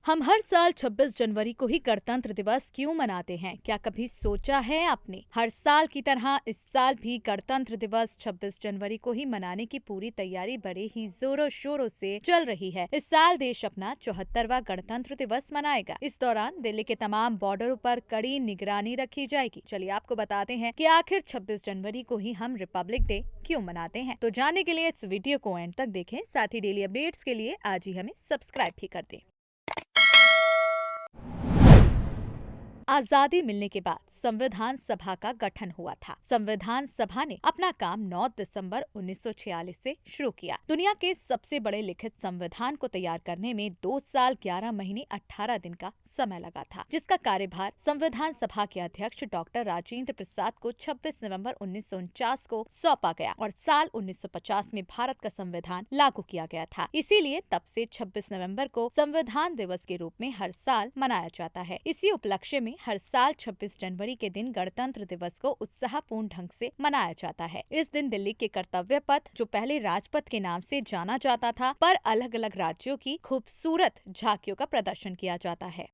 हम हर साल 26 जनवरी को ही गणतंत्र दिवस क्यों मनाते हैं? क्या कभी सोचा है आपने? हर साल की तरह इस साल भी गणतंत्र दिवस 26 जनवरी को ही मनाने की पूरी तैयारी बड़े ही जोरों शोरों से चल रही है। इस साल देश अपना 74वां गणतंत्र दिवस मनाएगा। इस दौरान दिल्ली के तमाम बॉर्डरों पर कड़ी निगरानी रखी जाएगी। चलिए आपको बताते हैं कि आखिर 26 जनवरी को ही हम रिपब्लिक डे क्यों मनाते हैं। तो जानने के लिए इस वीडियो को एंड तक देखें। साथ ही डेली अपडेट्स के लिए आज ही हमें सब्सक्राइब भी कर दें। आजादी मिलने के बाद संविधान सभा का गठन हुआ था। संविधान सभा ने अपना काम 9 दिसंबर 1946 से शुरू किया। दुनिया के सबसे बड़े लिखित संविधान को तैयार करने में 2 साल 11 महीने 18 दिन का समय लगा था, जिसका कार्यभार संविधान सभा के अध्यक्ष डॉक्टर राजेंद्र प्रसाद को 26 नवंबर 1949 को सौंपा गया और साल 1950 में भारत का संविधान लागू किया गया था। इसीलिए तब से 26 नवंबर को संविधान दिवस के रूप में हर साल मनाया जाता है। इसी उपलक्ष्य में हर साल 26 जनवरी के दिन गणतंत्र दिवस को उत्साहपूर्ण ढंग से मनाया जाता है। इस दिन दिल्ली के कर्तव्य पथ, जो पहले राजपथ के नाम से जाना जाता था, पर अलग अलग राज्यों की खूबसूरत झांकियों का प्रदर्शन किया जाता है।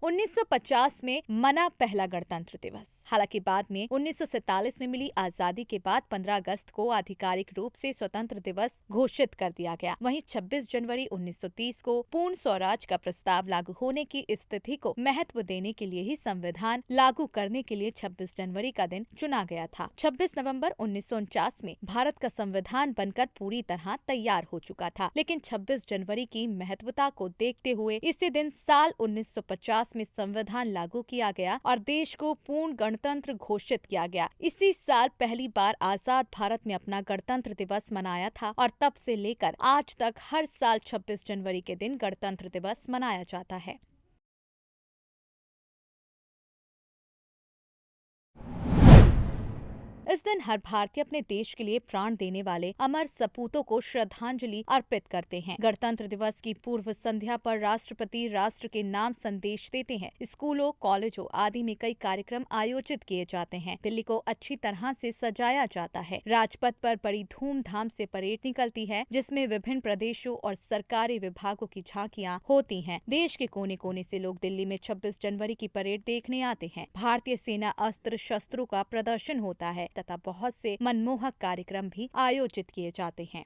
1950 में मना पहला गणतंत्र दिवस। हालांकि बाद में 1947 में मिली आजादी के बाद 15 अगस्त को आधिकारिक रूप से स्वतंत्र दिवस घोषित कर दिया गया। वहीं 26 जनवरी 1930 को पूर्ण स्वराज का प्रस्ताव लागू होने की स्थिति को महत्व देने के लिए ही संविधान लागू करने के लिए 26 जनवरी का दिन चुना गया था। 26 नवंबर 1949 में भारत का संविधान बनकर पूरी तरह तैयार हो चुका था, लेकिन 26 जनवरी की महत्वता को देखते हुए इसी दिन साल 1950 में संविधान लागू किया गया और देश को पूर्ण गणतंत्र घोषित किया गया। इसी साल पहली बार आजाद भारत में अपना गणतंत्र दिवस मनाया था और तब से लेकर आज तक हर साल 26 जनवरी के दिन गणतंत्र दिवस मनाया जाता है। इस दिन हर भारतीय अपने देश के लिए प्राण देने वाले अमर सपूतों को श्रद्धांजलि अर्पित करते हैं। गणतंत्र दिवस की पूर्व संध्या पर राष्ट्रपति राष्ट्र के नाम संदेश देते हैं। स्कूलों, कॉलेजों आदि में कई कार्यक्रम आयोजित किए जाते हैं। दिल्ली को अच्छी तरह से सजाया जाता है। राजपथ पर बड़ी धूमधाम से परेड निकलती है, जिसमें विभिन्न प्रदेशों और सरकारी विभागों की झांकियां होती हैं। देश के कोने कोने से लोग दिल्ली में 26 जनवरी की परेड देखने आते हैं। भारतीय सेना अस्त्र शस्त्रों का प्रदर्शन होता है तथा बहुत से मनमोहक कार्यक्रम भी आयोजित किए जाते हैं।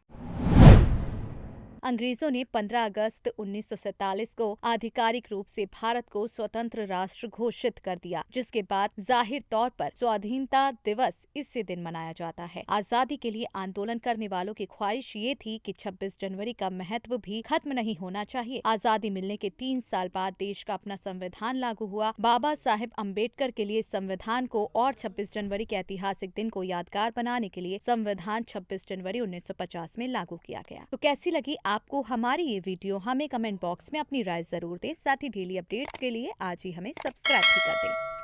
अंग्रेजों ने 15 अगस्त 1947 को आधिकारिक रूप से भारत को स्वतंत्र राष्ट्र घोषित कर दिया, जिसके बाद जाहिर तौर पर स्वाधीनता दिवस इसी दिन मनाया जाता है। आजादी के लिए आंदोलन करने वालों की ख्वाहिश ये थी कि 26 जनवरी का महत्व भी खत्म नहीं होना चाहिए। आजादी मिलने के 3 साल बाद देश का अपना संविधान लागू हुआ। बाबा साहेब अम्बेडकर के लिए संविधान को और 26 जनवरी के ऐतिहासिक दिन को यादगार बनाने के लिए संविधान 26 जनवरी 1950 में लागू किया गया। तो कैसी लगी आपको हमारी ये वीडियो? हमें कमेंट बॉक्स में अपनी राय जरूर दें। साथ ही डेली अपडेट्स के लिए आज ही हमें सब्सक्राइब भी कर दें।